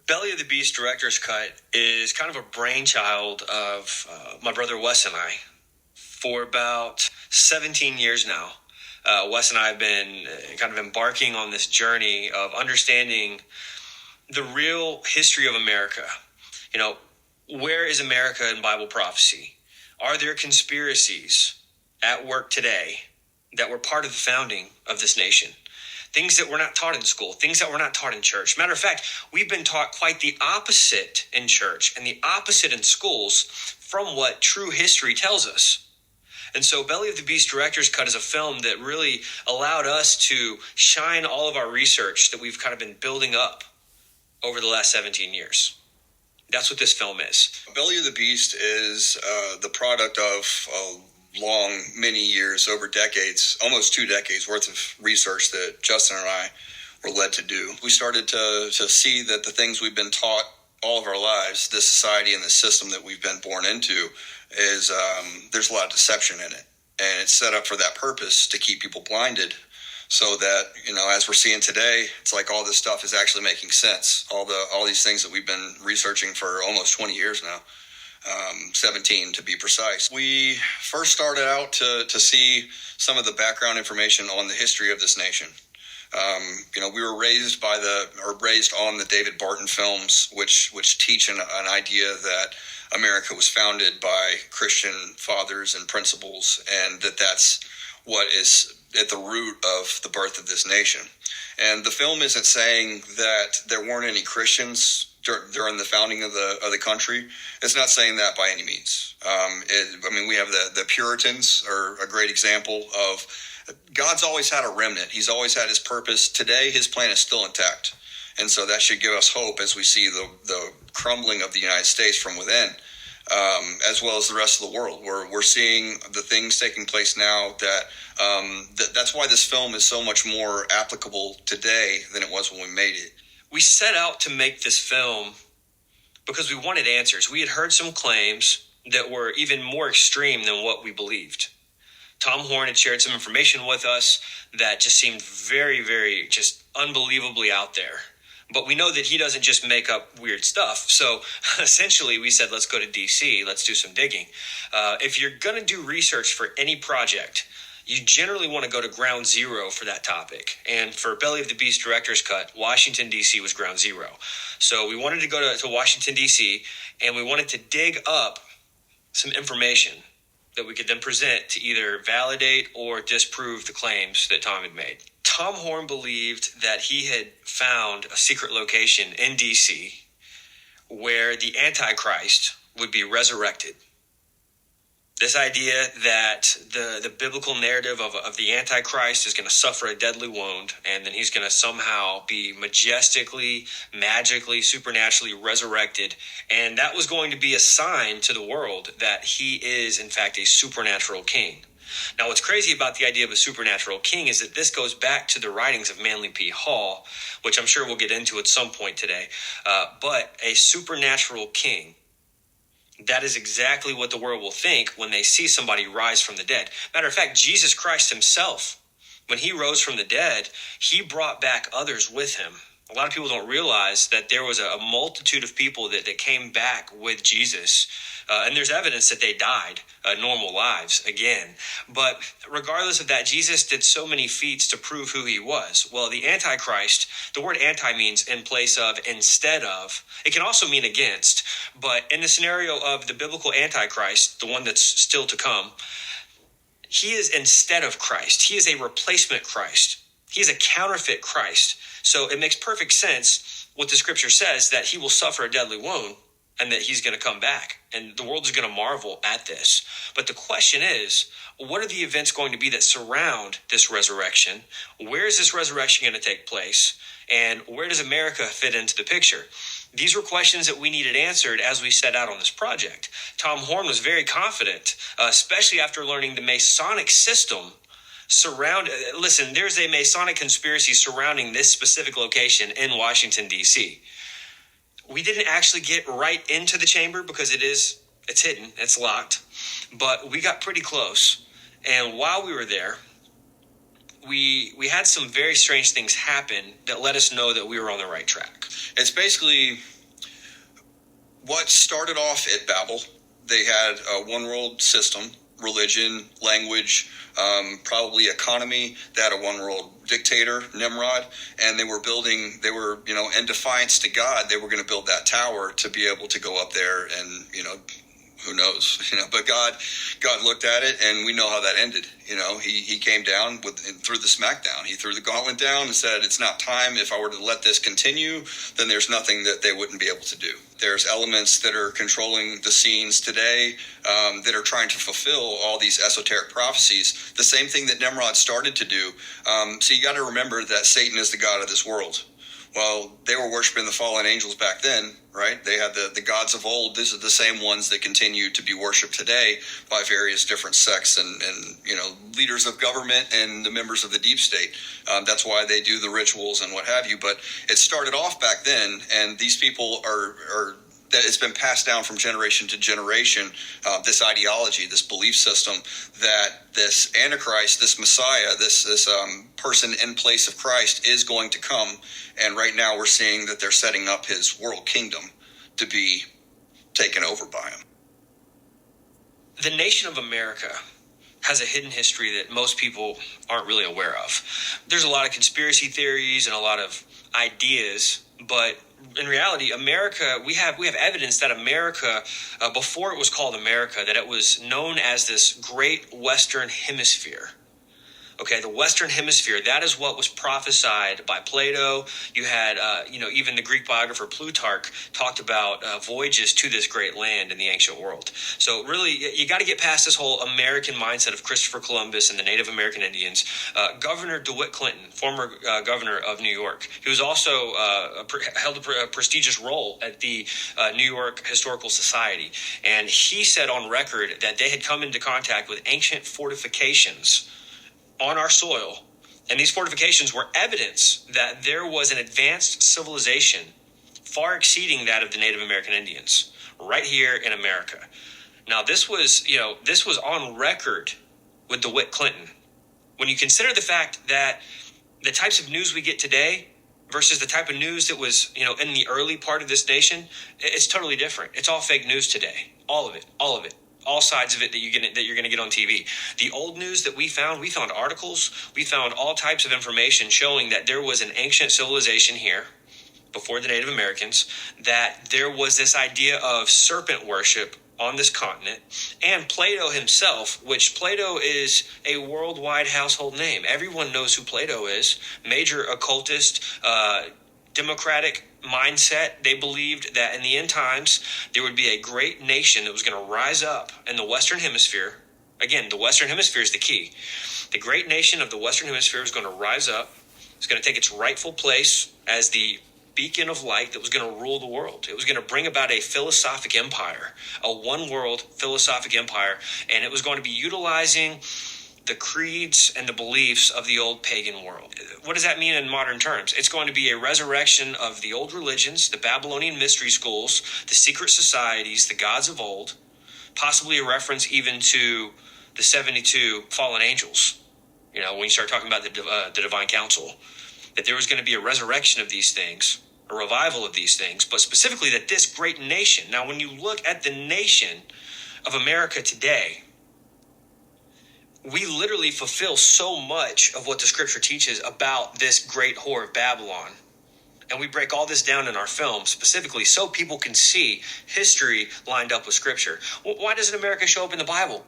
Belly of the Beast Director's Cut is kind of a brainchild of my brother Wes and I. For about 17 years now, Wes and I have been kind of embarking on this journey of understanding the real history of America. You know, where is America in Bible prophecy? Are there conspiracies at work today that were part of the founding of this nation? Things that were not taught in school, things that were not taught in church. Matter of fact, we've been taught quite the opposite in church and the opposite in schools from what true history tells us. And so Belly of the Beast Director's Cut is a film that really allowed us to shine all of our research that we've kind of been building up over the last 17 years. That's what this film is. Belly of the Beast is the product of many years, over decades, almost 2 decades worth of research that Justin and I were led to do. We started to see that the things we've been taught all of our lives, this society and the system that we've been born into, is there's a lot of deception in it. And it's set up for that purpose, to keep people blinded, so that, as we're seeing today, it's like all this stuff is actually making sense. All these things that we've been researching for almost 20 years now. 17 to be precise. We first started out to see some of the background information on the history of this nation. We were raised on the David Barton films, which teach an idea that America was founded by Christian fathers and principles, and that's what is at the root of the birth of this nation. And the film isn't saying that there weren't any Christians during the founding of the country. It's not saying that by any means. We have the Puritans are a great example of God's always had a remnant. He's always had his purpose. Today, his plan is still intact. And so that should give us hope as we see the crumbling of the United States from within, as well as the rest of the world. We're seeing the things taking place now that's why this film is so much more applicable today than it was when we made it. We set out to make this film because we wanted answers. We had heard some claims that were even more extreme than what we believed. Tom Horn had shared some information with us that just seemed very, very just unbelievably out there. But we know that he doesn't just make up weird stuff. So essentially we said, let's go to DC, let's do some digging. If you're going to do research for any project, you generally want to go to ground zero for that topic. And for Belly of the Beast Director's Cut, Washington, D.C. was ground zero. So we wanted to go to Washington, D.C., and we wanted to dig up some information that we could then present to either validate or disprove the claims that Tom had made. Tom Horn believed that he had found a secret location in D.C. where the Antichrist would be resurrected. This idea that the biblical narrative of the Antichrist is going to suffer a deadly wound, and then he's going to somehow be majestically, magically, supernaturally resurrected. And that was going to be a sign to the world that he is, in fact, a supernatural king. Now, what's crazy about the idea of a supernatural king is that this goes back to the writings of Manly P. Hall, which I'm sure we'll get into at some point today. But a supernatural king, that is exactly what the world will think when they see somebody rise from the dead. Matter of fact, Jesus Christ himself, when he rose from the dead, he brought back others with him. A lot of people don't realize that there was a multitude of people that came back with Jesus. And there's evidence that they died normal lives again. But regardless of that, Jesus did so many feats to prove who he was. Well, the Antichrist, the word anti means in place of, instead of. It can also mean against. But in the scenario of the biblical Antichrist, the one that's still to come, he is instead of Christ. He is a replacement Christ. He is a counterfeit Christ. So it makes perfect sense what the scripture says, that he will suffer a deadly wound and that he's going to come back. And the world is going to marvel at this. But the question is, what are the events going to be that surround this resurrection? Where is this resurrection going to take place? And where does America fit into the picture? These were questions that we needed answered as we set out on this project. Tom Horn was very confident, especially after learning the Masonic system listen, there's a Masonic conspiracy surrounding this specific location in Washington, D.C. We didn't actually get right into the chamber because it's hidden, it's locked, but we got pretty close. And while we were there, we had some very strange things happen that let us know that we were on the right track. It's basically what started off at Babel. They had a one world system, religion, language, probably economy. They had a one world dictator, Nimrod, and they were, in defiance to God, they were going to build that tower to be able to go up there and, who knows, but God looked at it, and we know how that ended. He came down threw the smackdown. He threw the gauntlet down and said, it's not time. If I were to let this continue, then there's nothing that they wouldn't be able to do. There's elements that are controlling the scenes today that are trying to fulfill all these esoteric prophecies. The same thing that Nimrod started to do. So you got to remember that Satan is the god of this world. Well, they were worshiping the fallen angels back then, right? They had the gods of old. These are the same ones that continue to be worshipped today by various different sects and leaders of government and the members of the deep state. That's why they do the rituals and what have you. But it started off back then, and these people are that it's been passed down from generation to generation, this ideology, this belief system that this Antichrist, this Messiah, this person in place of Christ is going to come. And right now we're seeing that they're setting up his world kingdom to be taken over by him. The nation of America has a hidden history that most people aren't really aware of. There's a lot of conspiracy theories and a lot of ideas, but in reality, America, we have evidence that America, before it was called America, that it was known as this great Western Hemisphere. Okay, the Western Hemisphere, that is what was prophesied by Plato. You had, even the Greek biographer Plutarch talked about voyages to this great land in the ancient world. So really, you got to get past this whole American mindset of Christopher Columbus and the Native American Indians. Governor DeWitt Clinton, former governor of New York, he was also held a prestigious role at the New York Historical Society. And he said on record that they had come into contact with ancient fortifications on our soil, and these fortifications were evidence that there was an advanced civilization far exceeding that of the Native American Indians right here in America. Now, this was on record with DeWitt Clinton. When you consider the fact that the types of news we get today versus the type of news that was, in the early part of this nation, it's totally different. It's all fake news today. All of it. All sides of it that you're going to get on TV. The old news that we found articles, we found all types of information showing that there was an ancient civilization here before the Native Americans, that there was this idea of serpent worship on this continent, and Plato himself, which Plato is a worldwide household name. Everyone knows who Plato is. Major occultist, democratic mindset. They believed that in the end times there would be a great nation that was going to rise up in the Western Hemisphere. Again, the Western Hemisphere is the key. The great nation of the Western Hemisphere is going to rise up. It's going to take its rightful place as the beacon of light that was going to rule the world. It was going to bring about a philosophic empire, a one world philosophic empire, and it was going to be utilizing the creeds and the beliefs of the old pagan world. What does that mean in modern terms? It's going to be a resurrection of the old religions, the Babylonian mystery schools, the secret societies, the gods of old, possibly a reference even to the 72 fallen angels. When you start talking about the divine council, that there was going to be a resurrection of these things, a revival of these things, but specifically that this great nation. Now, when you look at the nation of America today, we literally fulfill so much of what the scripture teaches about this great whore of Babylon. And we break all this down in our film specifically so people can see history lined up with scripture. Why doesn't America show up in the Bible?